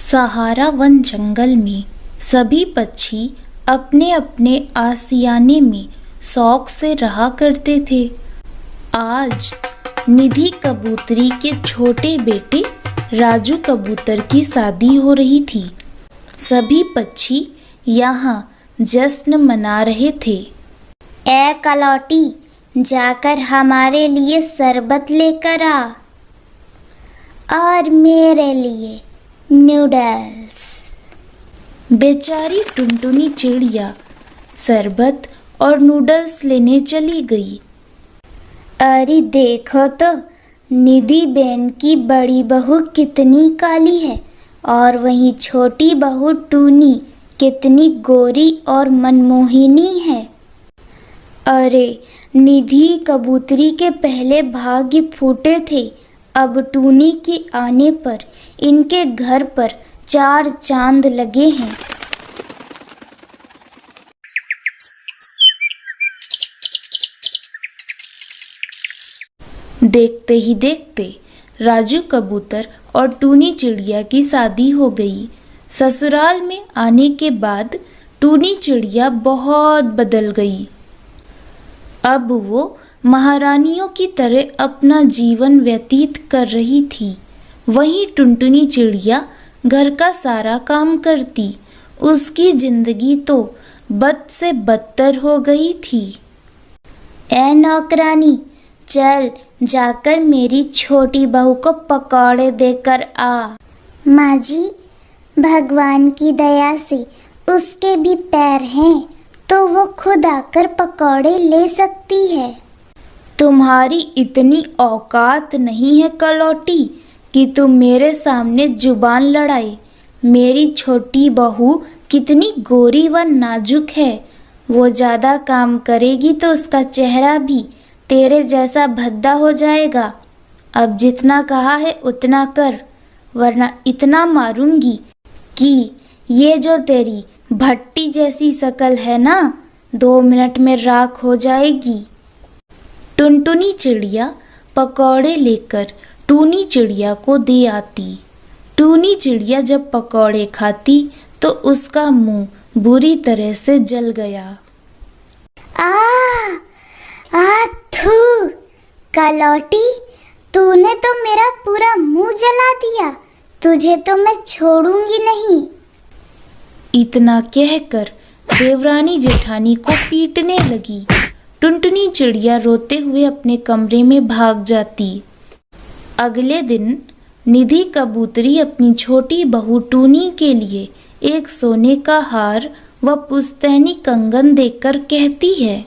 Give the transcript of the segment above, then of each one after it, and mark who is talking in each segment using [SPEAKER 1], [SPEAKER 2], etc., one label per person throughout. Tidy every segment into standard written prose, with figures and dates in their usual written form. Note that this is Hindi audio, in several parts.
[SPEAKER 1] सहारा वन जंगल में सभी पक्षी अपने अपने आशियाने में शौक से रहा करते थे। आज निधि कबूतरी के छोटे बेटे राजू कबूतर की शादी हो रही थी। सभी पक्षी यहाँ जश्न मना रहे थे।
[SPEAKER 2] ए कलौटी, जाकर हमारे लिए शरबत लेकर आ और मेरे लिए नूडल्स।
[SPEAKER 1] बेचारी टुनटुनी चिड़िया शरबत और नूडल्स लेने चली गई।
[SPEAKER 2] अरे देखो तो, निधि बेन की बड़ी बहू कितनी काली है और वहीं छोटी बहू टूनी कितनी गोरी और मनमोहिनी है। अरे निधि कबूतरी के पहले भाग्य फूटे थे। अब टूनी के आने पर इनके घर पर 4 चांद लगे हैं।
[SPEAKER 1] देखते ही देखते राजू कबूतर और टूनी चिड़िया की शादी हो गई। ससुराल में आने के बाद टूनी चिड़िया बहुत बदल गई। अब वो महारानियों की तरह अपना जीवन व्यतीत कर रही थी। वहीं टुनटुनी चिड़िया घर का सारा काम करती। उसकी जिंदगी तो बद से बदतर हो गई थी।
[SPEAKER 2] ए नौकरानी, चल जाकर मेरी छोटी बहू को पकौड़े देकर आ। माँ जी, भगवान की दया से उसके भी पैर हैं तो वो खुद आकर पकौड़े ले सकती है।
[SPEAKER 1] तुम्हारी इतनी औकात नहीं है कलौटी कि तुम मेरे सामने जुबान लड़ाए। मेरी छोटी बहू कितनी गोरी व नाजुक है। वो ज़्यादा काम करेगी तो उसका चेहरा भी तेरे जैसा भद्दा हो जाएगा। अब जितना कहा है उतना कर, वरना इतना मारूंगी कि ये जो तेरी भट्टी जैसी शकल है ना, 2 मिनट में राख हो जाएगी। टुनटुनी चिड़िया पकौड़े लेकर टूनी चिड़िया को दे आती। टूनी चिड़िया जब पकौड़े खाती तो उसका मुंह बुरी तरह से जल गया।
[SPEAKER 2] थू कलौटी, तूने तो मेरा पूरा मुंह जला दिया। तुझे तो मैं छोड़ूंगी नहीं।
[SPEAKER 1] इतना कहकर देवरानी जेठानी को पीटने लगी। टुनटुनी चिड़िया रोते हुए अपने कमरे में भाग जाती। अगले दिन निधि कबूतरी अपनी छोटी बहू टूनी के लिए एक सोने का हार व पुश्तैनी कंगन देकर कहती है,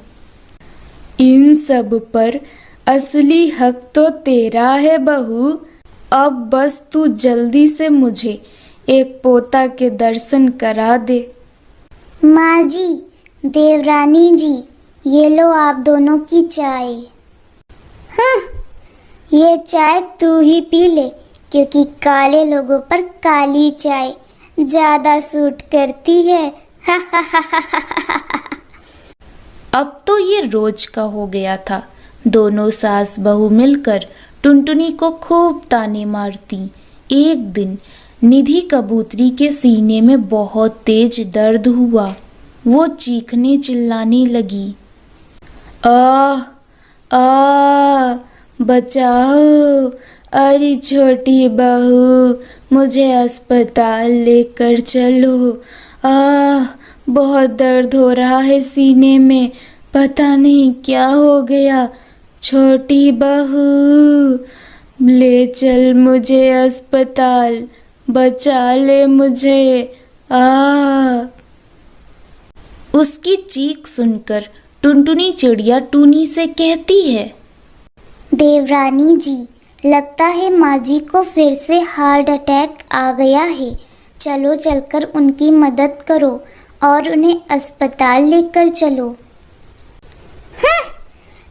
[SPEAKER 1] इन सब पर असली हक तो तेरा है बहू। अब बस तू जल्दी से मुझे एक पोता के दर्शन करा दे।
[SPEAKER 2] माँ जी, देवरानी जी, ये लो आप दोनों की चाय। ये चाय तू ही पी ले, क्योंकि काले लोगों पर काली चाय ज्यादा सूट करती है।
[SPEAKER 1] अब तो ये रोज का हो गया था। दोनों सास बहू मिलकर टुनटुनी को खूब ताने मारती। एक दिन निधि कबूतरी के सीने में बहुत तेज दर्द हुआ। वो चीखने चिल्लाने लगी, बचाओ, अरे छोटी बहू, मुझे अस्पताल लेकर चलो। बहुत दर्द हो रहा है सीने में, पता नहीं क्या हो गया। छोटी बहू, ले चल मुझे अस्पताल, बचा ले मुझे। उसकी चीख सुनकर टुनटुनी चिड़िया टूनी से कहती है,
[SPEAKER 2] देवरानी जी, लगता है माँ जी को फिर से हार्ट अटैक आ गया है। चलो चलकर उनकी मदद करो और उन्हें अस्पताल लेकर चलो।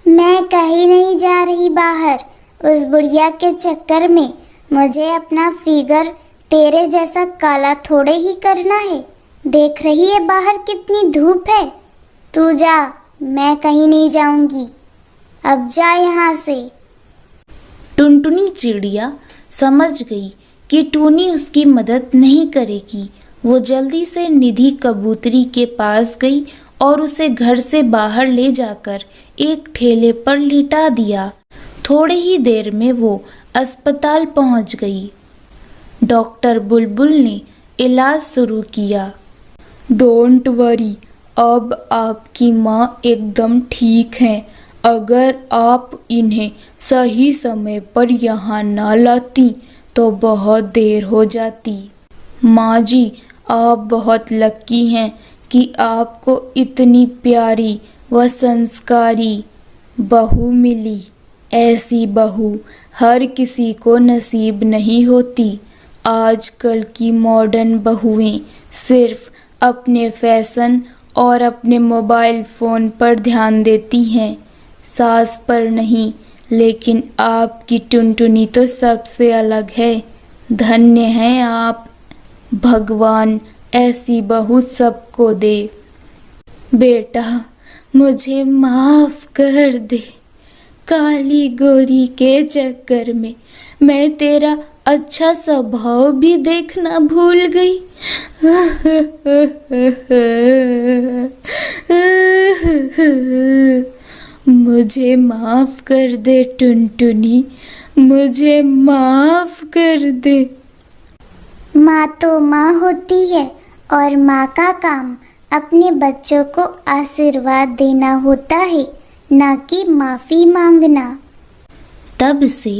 [SPEAKER 2] मैं कहीं नहीं जा रही बाहर। उस बुढ़िया के चक्कर में मुझे अपना फिगर तेरे जैसा काला थोड़े ही करना है। देख रही है बाहर कितनी धूप है। तू जा, मैं कहीं नहीं जाऊंगी। अब जा यहाँ से।
[SPEAKER 1] टुनटुनी चिड़िया समझ गई कि टूनी उसकी मदद नहीं करेगी। वो जल्दी से निधि कबूतरी के पास गई और उसे घर से बाहर ले जाकर एक ठेले पर लिटा दिया। थोड़ी ही देर में वो अस्पताल पहुंच गई। डॉक्टर बुलबुल ने इलाज शुरू किया।
[SPEAKER 3] डोंट वरी, अब आपकी माँ एकदम ठीक हैं। अगर आप इन्हें सही समय पर यहाँ ना लाती तो बहुत देर हो जाती। माँ जी, आप बहुत लकी हैं कि आपको इतनी प्यारी व संस्कारी बहू मिली। ऐसी बहू हर किसी को नसीब नहीं होती। आजकल की मॉडर्न बहुएं सिर्फ अपने फैशन और अपने मोबाइल फ़ोन पर ध्यान देती हैं, सास पर नहीं। लेकिन आपकी टुनटुनी तो सबसे अलग है। धन्य हैं आप। भगवान ऐसी बहू सबको दे। बेटा, मुझे माफ़ कर दे। काली गोरी के चक्कर में मैं तेरा अच्छा स्वभाव भी देखना भूल गई। मुझे माफ कर दे टुनटुनी, मुझे माफ कर दे।
[SPEAKER 2] माँ तो माँ होती है और माँ का काम अपने बच्चों को आशीर्वाद देना होता है, ना कि माफ़ी मांगना।
[SPEAKER 1] तब से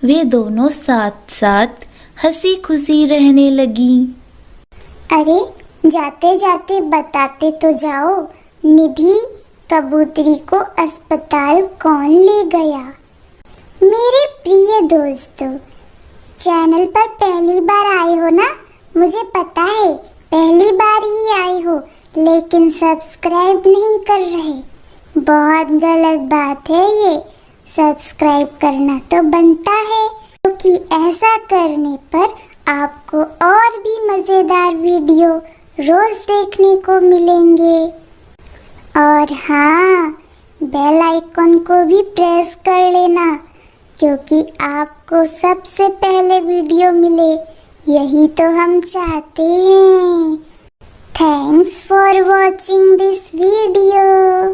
[SPEAKER 1] वे दोनों साथ साथ हंसी खुशी रहने लगी।
[SPEAKER 2] अरे, जाते जाते बताते तो जाओ, निधि कबूतरी को अस्पताल कौन ले गया? मेरे प्रिय दोस्तों, चैनल पर पहली बार आए हो ना? मुझे पता है पहली बार ही आए हो, लेकिन सब्सक्राइब नहीं कर रहे। बहुत गलत बात है ये। सब्सक्राइब करना तो बनता है, क्योंकि ऐसा करने पर आपको और भी मज़ेदार वीडियो रोज़ देखने को मिलेंगे। और हाँ, बेल आइकन को भी प्रेस कर लेना, क्योंकि आपको सबसे पहले वीडियो मिले। यही तो हम चाहते हैं। Thanks for watching this video.